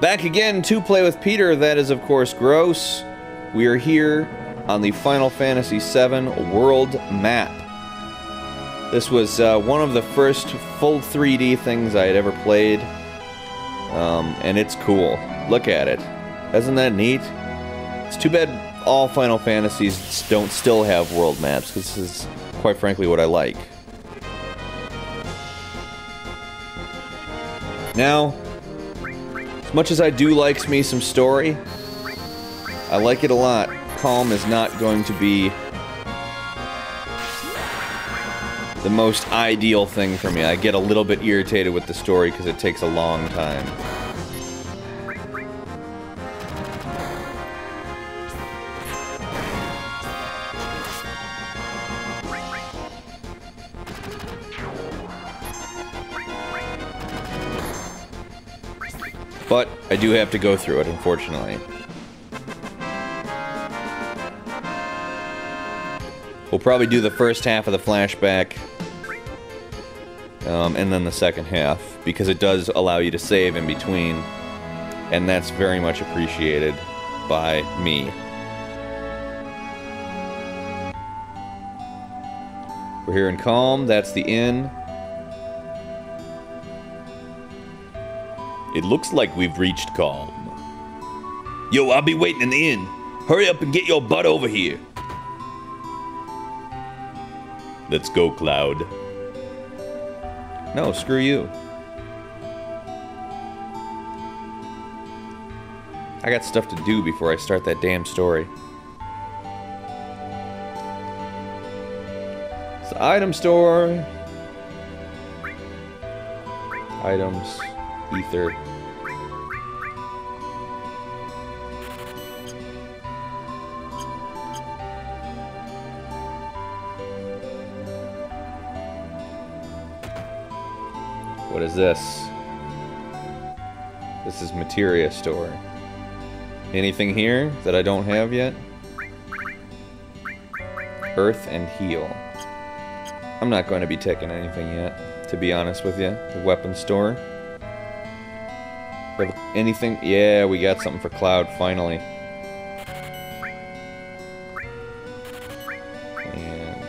Back again to play with Peter. That is, of course, Gross. We are here on the Final Fantasy VII World Map. This was one of the first full 3D things I had ever played. And it's cool. Look at it. Isn't that neat? It's too bad all Final Fantasies don't still have world maps, because this is, quite frankly, what I like. Now, as much as I do like me some story, I like it a lot. Kalm is not going to be the most ideal thing for me. I get a little bit irritated with the story because it takes a long time. But I do have to go through it, unfortunately. We'll probably do the first half of the flashback, and then the second half, because it does allow you to save in between, and that's very much appreciated by me. We're here in Kalm, that's the inn. It looks like we've reached Kalm. Yo, I'll be waiting in the inn. Hurry up and get your butt over here. Let's go, Cloud. No, screw you. I got stuff to do before I start that damn story. It's the item store. Items. Ether. What is this? This is materia store. Anything here that I don't have yet? Earth and heal. I'm not going to be taking anything yet, to be honest with you. The weapon store. Anything? Yeah, we got something for Cloud, finally. And...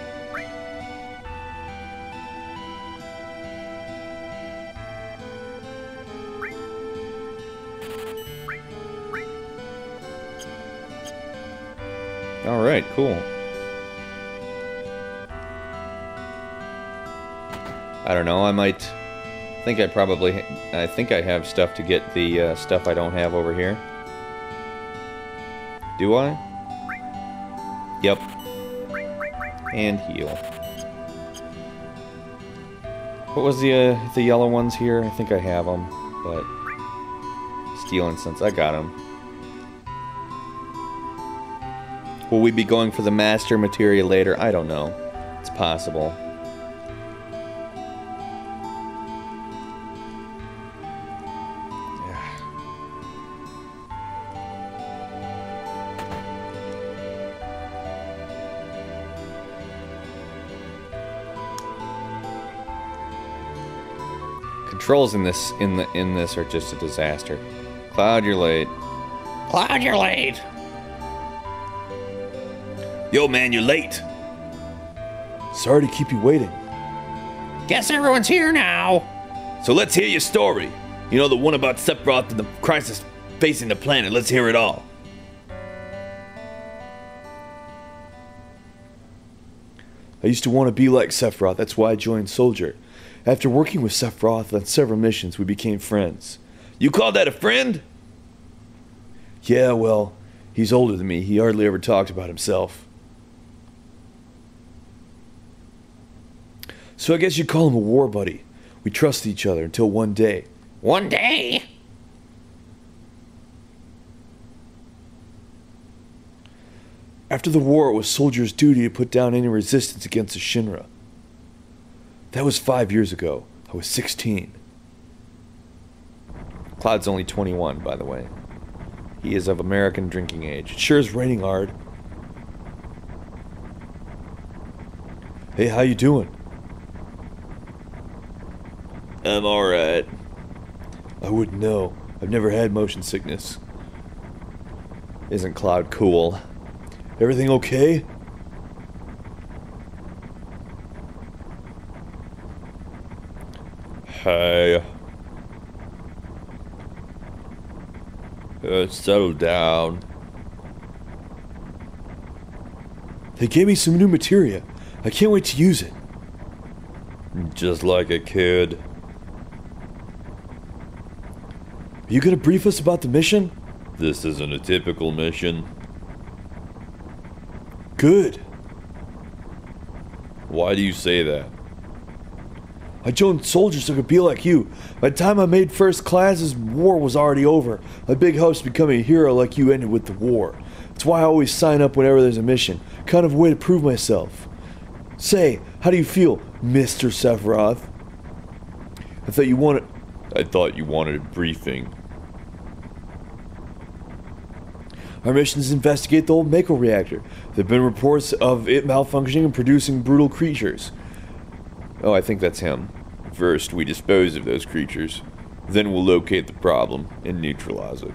Alright, cool. I don't know, I might... I think I have stuff to get the stuff I don't have over here. Do I? Yep. And heal. What was the yellow ones here? I think I have them, but... Steel Incense, I got them. Will we be going for the master materia later? I don't know. It's possible. Controls in this are just a disaster. Cloud, you're late. Cloud, you're late. Yo, man, you're late. Sorry to keep you waiting. Guess everyone's here now. So let's hear your story. You know, the one about Sephiroth and the crisis facing the planet. Let's hear it all. I used to want to be like Sephiroth. That's why I joined Soldier. After working with Sephiroth on several missions, we became friends. You call that a friend? Yeah, well, he's older than me. He hardly ever talked about himself. So I guess you'd call him a war buddy. We trusted each other until one day. One day? After the war, it was Soldier's duty to put down any resistance against the Shinra. That was 5 years ago. I was 16. Cloud's only 21, by the way. He is of American drinking age. It sure is raining hard. Hey, how you doing? I'm alright. I wouldn't know. I've never had motion sickness. Isn't Cloud cool? Everything okay? Hey. Settle down. They gave me some new materia. I can't wait to use it. Just like a kid. Are you gonna brief us about the mission? This isn't a typical mission. Good. Why do you say that? I joined soldiers so I could be like you. By the time I made first class, this war was already over. My big hopes becoming a hero like you ended with the war. That's why I always sign up whenever there's a mission. Kind of a way to prove myself. Say, how do you feel, Mr. Sephiroth? I thought you wanted a briefing. Our mission is to investigate the old Mako Reactor. There have been reports of it malfunctioning and producing brutal creatures. Oh, I think that's him. First, we dispose of those creatures. Then we'll locate the problem and neutralize it.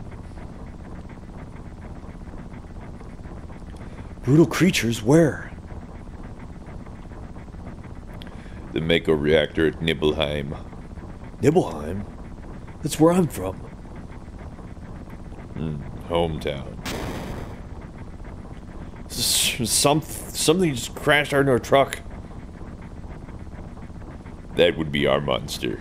Brutal creatures? Where? The Mako Reactor at Nibelheim. Nibelheim? That's where I'm from. Hometown. Something just crashed into our truck. That would be our monster.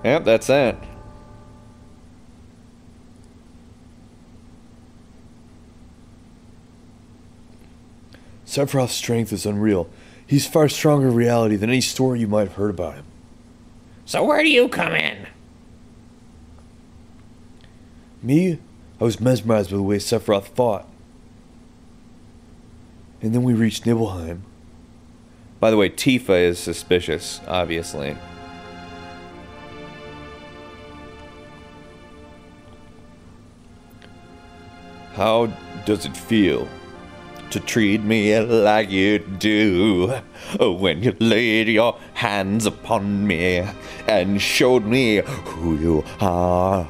Yep, that's that. Sephiroth's strength is unreal. He's far stronger in reality than any story you might have heard about him. So where do you come in? Me? I was mesmerized by the way Sephiroth fought. And then we reached Nibelheim. By the way, Tifa is suspicious, obviously. How does it feel to treat me like you do when you laid your hands upon me and showed me who you are?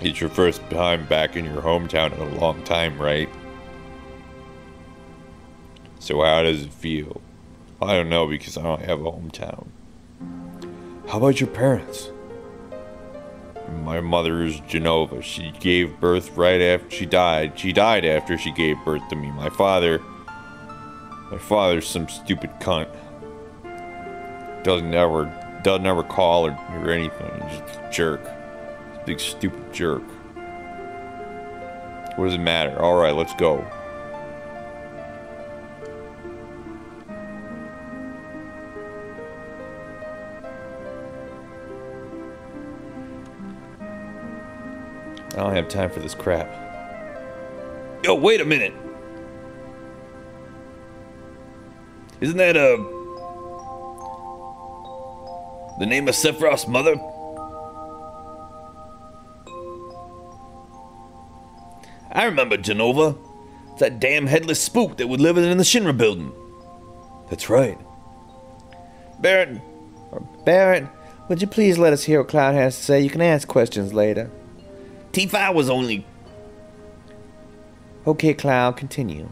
It's your first time back in your hometown in a long time, right? So how does it feel? I don't know because I don't have a hometown. How about your parents? My mother is Genova. She gave birth right after she died. She died after she gave birth to me. My father's some stupid cunt. Doesn't ever call or anything. He's just a jerk. He's a big stupid jerk. What does it matter? Alright, let's go. I don't have time for this crap. Yo, wait a minute! Isn't that, the name of Sephiroth's mother? I remember Genova. It's that damn headless spook that would live in the Shinra building. That's right. Barrett, would you please let us hear what Cloud has to say? You can ask questions later. Tifa was only... Okay, Cloud, continue.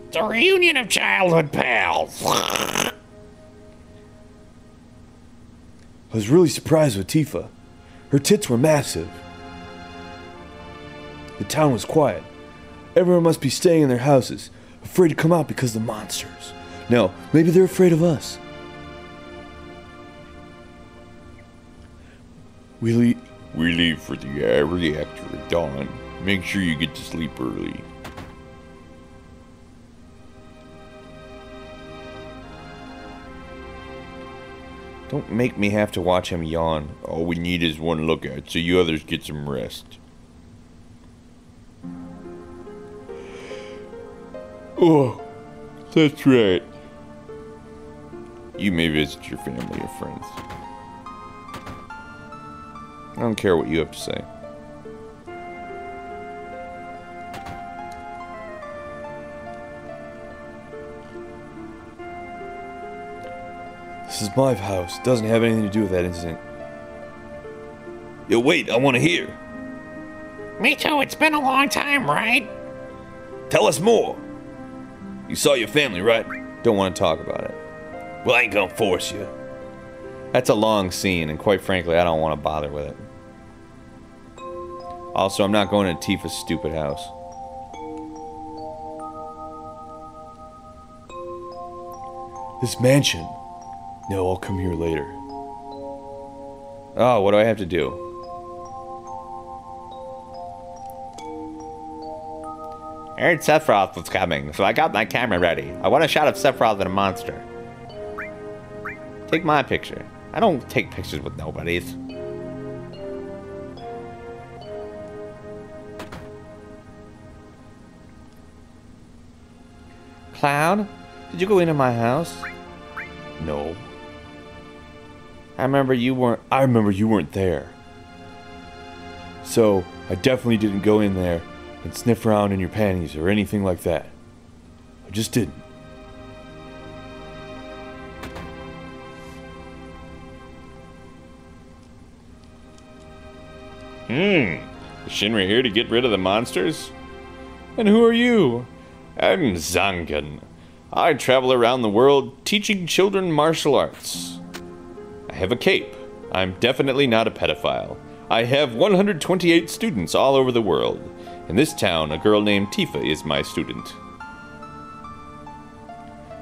It's a reunion of childhood pals. I was really surprised with Tifa. Her tits were massive. The town was quiet. Everyone must be staying in their houses, afraid to come out because of the monsters. No, maybe they're afraid of us. We leave for the reactor at dawn. Make sure you get to sleep early. Don't make me have to watch him yawn. All we need is one look at, so you others get some rest. Oh, that's right. You may visit your family or friends. I don't care what you have to say. This is my house. Doesn't have anything to do with that incident. Yo, wait, I want to hear. Me too, it's been a long time, right? Tell us more. You saw your family, right? Don't want to talk about it. Well, I ain't gonna force you. That's a long scene, and quite frankly, I don't want to bother with it. Also, I'm not going to Tifa's stupid house. This mansion. No, I'll come here later. Oh, what do I have to do? I heard Sephiroth was coming, so I got my camera ready. I want a shot of Sephiroth and a monster. Take my picture. I don't take pictures with nobodies. Cloud, did you go into my house? No. I remember you weren't there. So, I definitely didn't go in there and sniff around in your panties or anything like that. I just didn't. Is Shinra here to get rid of the monsters? And who are you? I'm Zangan. I travel around the world teaching children martial arts. I have a cape. I'm definitely not a pedophile. I have 128 students all over the world. In this town, a girl named Tifa is my student.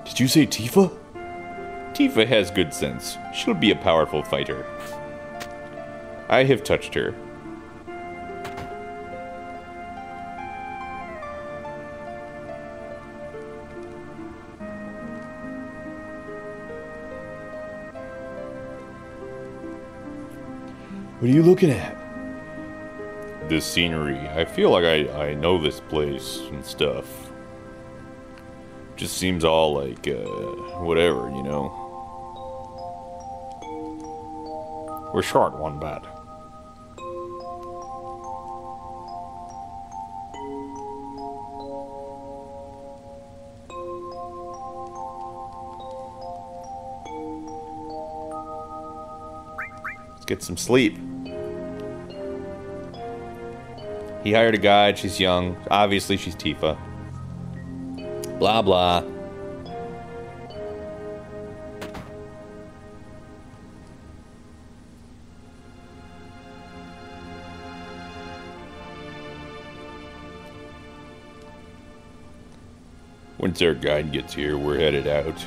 Did you say Tifa? Tifa has good sense. She'll be a powerful fighter. I have touched her. What are you looking at? This scenery. I feel like I know this place and stuff. Just seems all like, whatever, you know. We're short one bed. Let's get some sleep. He hired a guide, she's young. Obviously, she's Tifa. Blah, blah. Once our guide gets here, we're headed out.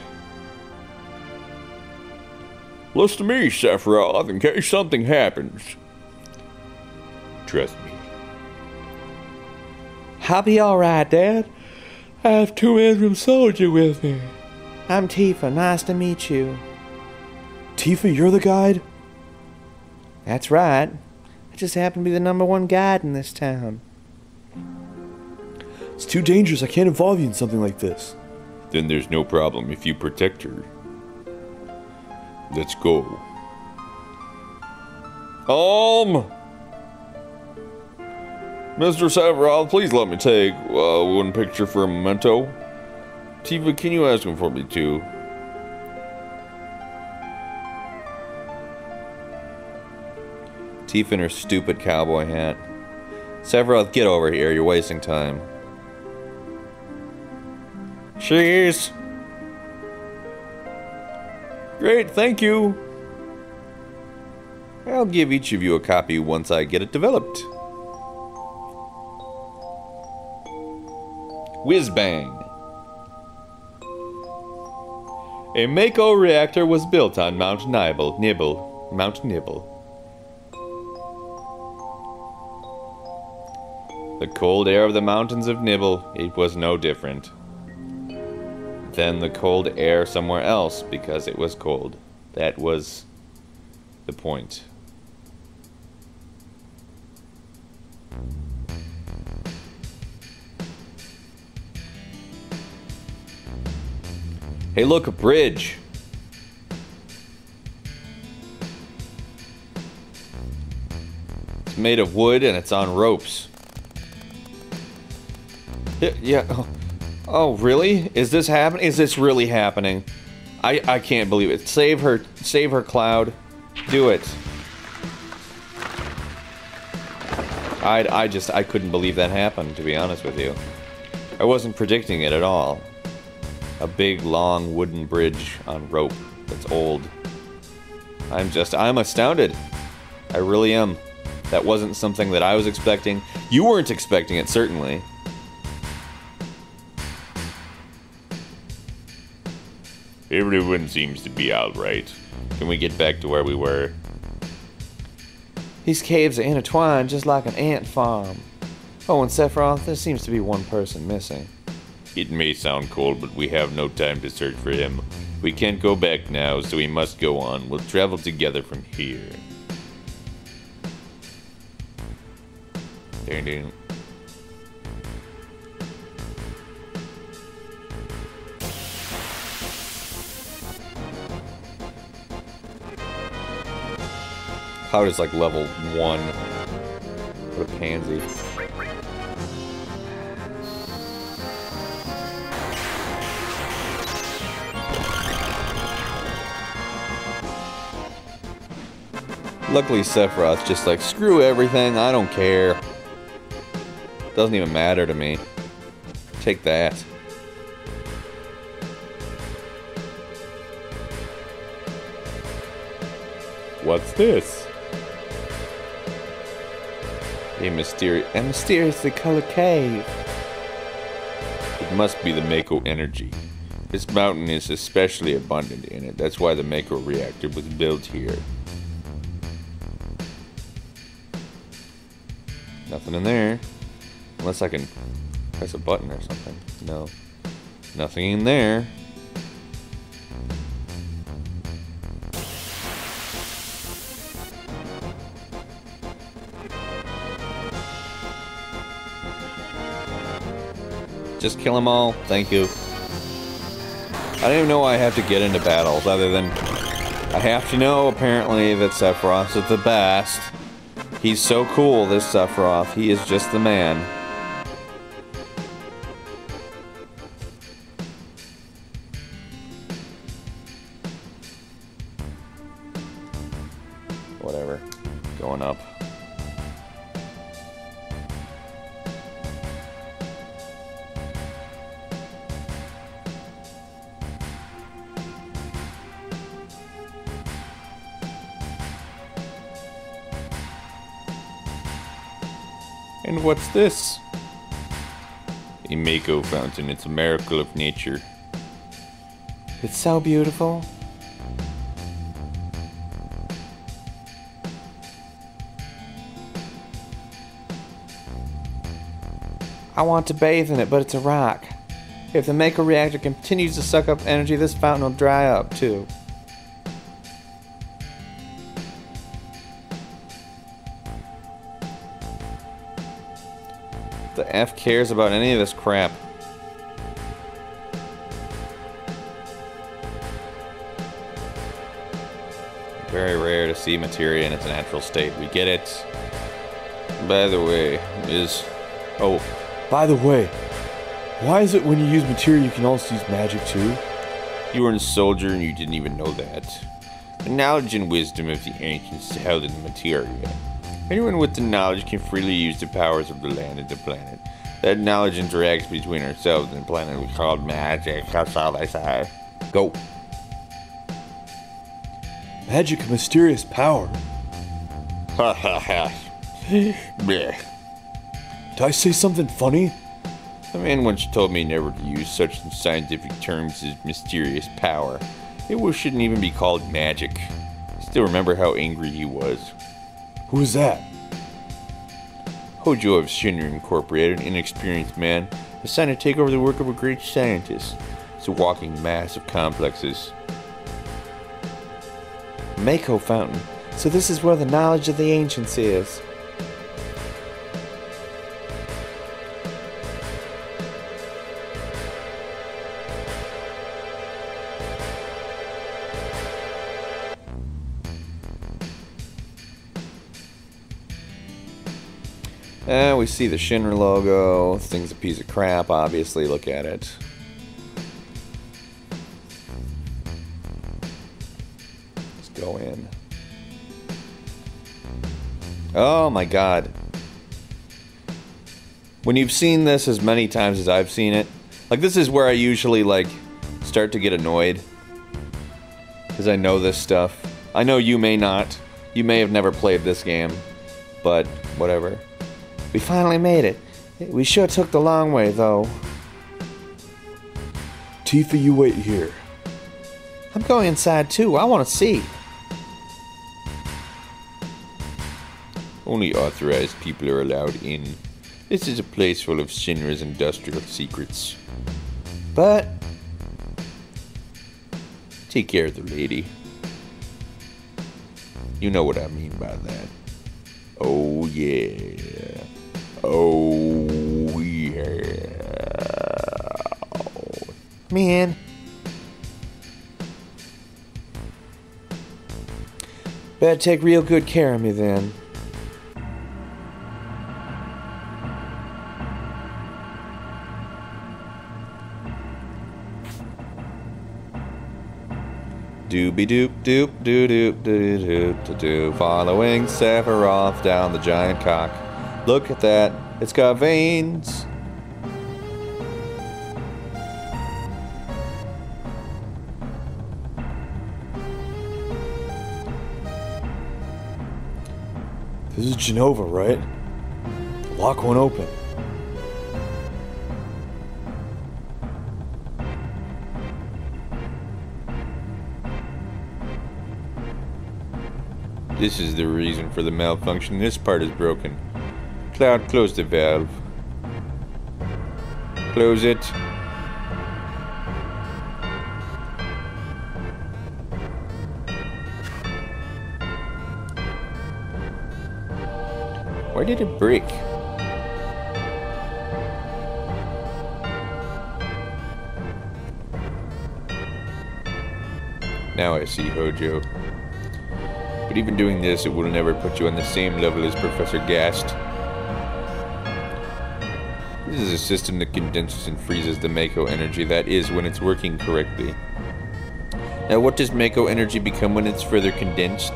Listen to me, Sephiroth, in case something happens. Trust me. I'll be alright, Dad. I have 2 men from Soldier with me. I'm Tifa. Nice to meet you. Tifa, you're the guide? That's right. I just happen to be the #1 guide in this town. It's too dangerous. I can't involve you in something like this. Then there's no problem if you protect her. Let's go. Mr. Sephiroth, please let me take one picture for a memento. Tifa, can you ask him for me too? Tifa in her stupid cowboy hat. Sephiroth, get over here. You're wasting time. Cheese. Great, thank you. I'll give each of you a copy once I get it developed. Whiz bang. A Mako Reactor was built on Mount Nibble. Mount Nibble. The cold air of the mountains of Nibble, it was no different. Then the cold air somewhere else because it was cold. That was the point. Hey, look, a bridge. It's made of wood and it's on ropes. Yeah. Oh, really? Is this happening? Is this really happening? I can't believe it. Save her, Cloud. Do it. I couldn't believe that happened, to be honest with you. I wasn't predicting it at all. A big, long wooden bridge on rope that's old. I'm astounded. I really am. That wasn't something that I was expecting. You weren't expecting it, certainly. Everyone seems to be alright. Can we get back to where we were? These caves are intertwined just like an ant farm. Oh, and Sephiroth, there seems to be one person missing. It may sound cold, but we have no time to search for him. We can't go back now, so we must go on. We'll travel together from here. Ding ding. Cloud is like level 1. What a pansy. Luckily Sephiroth's just like, screw everything, I don't care. Doesn't even matter to me. Take that. What's this? A mysteriously colored cave. It must be the Mako energy. This mountain is especially abundant in it. That's why the Mako Reactor was built here. Nothing in there. Unless I can press a button or something. No. Nothing in there. Just kill them all. Thank you. I don't even know why I have to get into battles, other than I have to know, apparently, that Sephiroth is the best. He's so cool, this Sephiroth. He is just the man. Whatever. Going up. And what's this? A Mako Fountain. It's a miracle of nature. It's so beautiful. I want to bathe in it, but it's a rock. If the Mako Reactor continues to suck up energy, this fountain will dry up, too. The F cares about any of this crap? Very rare to see materia in its natural state. We get it. By the way, oh, By the way, why is it when you use materia you can also use magic too? you were a soldier and you didn't even know that. The knowledge and wisdom of the ancients is held in the materia. Anyone with the knowledge can freely use the powers of the land and the planet. That knowledge interacts between ourselves and the planet we call magic. That's all I say. Go. Magic, a mysterious power. Ha ha ha. Bleh. Did I say something funny? A man once told me never to use such scientific terms as mysterious power. It shouldn't even be called magic. Still remember how angry he was. Who is that? Hojo of Shinra Incorporated, an inexperienced man, assigned to take over the work of a great scientist. It's a walking mass of complexes. Mako Fountain. So this is where the knowledge of the ancients is. We see the Shinra logo. This thing's a piece of crap, obviously. Look at it. Let's go in. Oh my god. When you've seen this as many times as I've seen it, like this is where I usually like start to get annoyed. Because I know this stuff. I know you may not. You may have never played this game. But whatever. We finally made it. We sure took the long way, though. Tifa, you wait here. I'm going inside, too. I want to see. Only authorized people are allowed in. This is a place full of Shinra's industrial secrets. But... Take care of the lady. You know what I mean by that. Oh, yeah. Oh, yeah. Man. Better take real good care of me, then. Doobie doop doop doo doop doo doop doo doo. Following Sephiroth down the giant cock. Look at that. It's got veins. This is Genova, right? The lock won't open. This is the reason for the malfunction. This part is broken. Cloud, close the valve. Close it. Why did it break? Now I see, Hojo. But even doing this, it will never put you on the same level as Professor Gast. This is a system that condenses and freezes the Mako energy. That is, when it's working correctly. Now, what does Mako energy become when it's further condensed?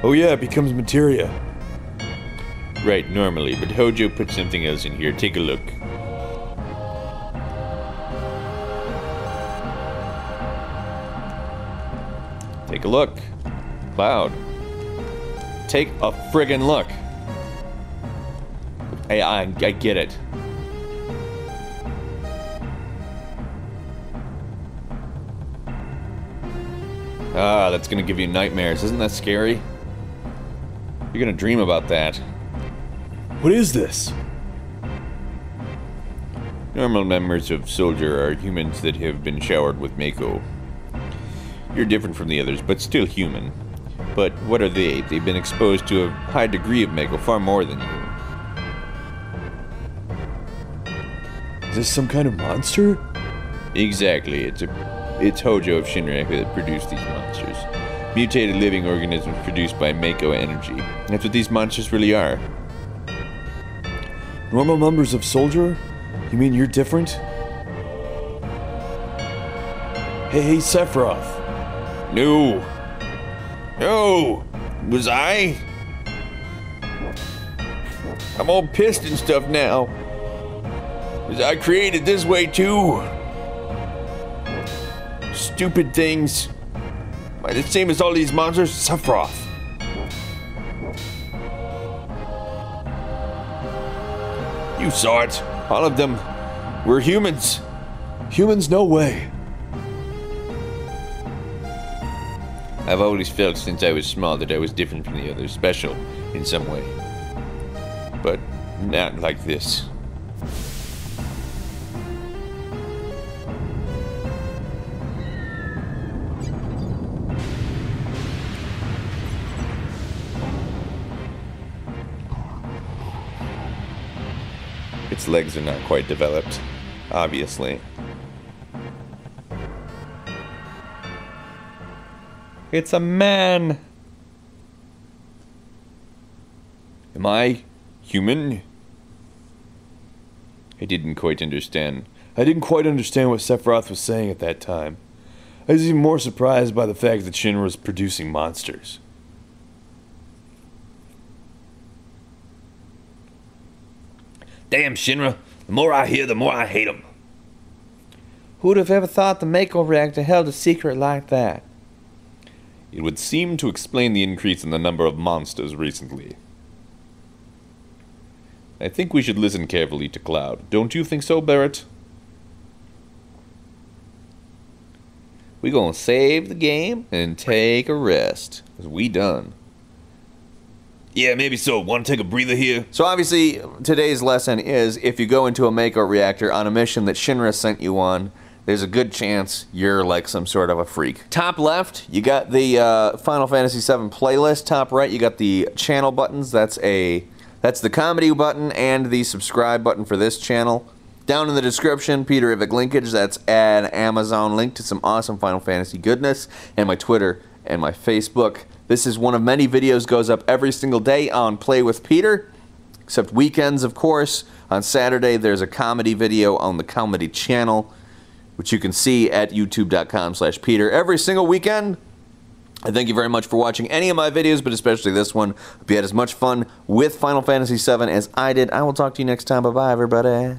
Oh yeah, it becomes materia. Right, normally, but Hojo put something else in here. Take a look. Take a look. Cloud. Take a friggin' look. Hey, I get it. Ah, that's gonna give you nightmares. Isn't that scary? You're gonna dream about that. What is this? Normal members of Soldier are humans that have been showered with Mako. You're different from the others, but still human. But what are they? They've been exposed to a high degree of Mako, far more than you. Is this some kind of monster? Exactly. It's Hojo of Shinra that produced these monsters. Mutated living organisms produced by Mako energy. That's what these monsters really are. Normal members of Soldier? You mean you're different? Hey, Sephiroth. No! No! Was I? I'm all pissed and stuff now. Was I created this way too? Stupid things. Am I the same as all these monsters? Sephiroth. You saw it. All of them were humans. Humans, no way. I've always felt since I was small that I was different from the others, special in some way. But not like this. Its legs are not quite developed, obviously. It's a man! Am I human? I didn't quite understand. I didn't quite understand what Sephiroth was saying at that time. I was even more surprised by the fact that Shinra was producing monsters. Damn, Shinra. The more I hear, the more I hate them. Who'd have ever thought the Mako Reactor held a secret like that? It would seem to explain the increase in the number of monsters recently. I think we should listen carefully to Cloud. Don't you think so, Barrett? We gonna save the game and take a rest. 'Cause we done. Yeah, maybe so. Want to take a breather here? So obviously, today's lesson is if you go into a Mako Reactor on a mission that Shinra sent you on, there's a good chance you're like some sort of a freak. Top left, you got the Final Fantasy VII playlist. Top right, you got the channel buttons. That's the comedy button and the subscribe button for this channel. Down in the description, Peter Ivic linkage. That's an Amazon link to some awesome Final Fantasy goodness, and my Twitter and my Facebook. This is one of many videos, goes up every single day on Play with Peter, except weekends, of course. On Saturday, there's a comedy video on the comedy channel, which you can see at youtube.com/Peter every single weekend. I thank you very much for watching any of my videos, but especially this one. Hope you had as much fun with Final Fantasy VII as I did. I will talk to you next time. Bye-bye, everybody.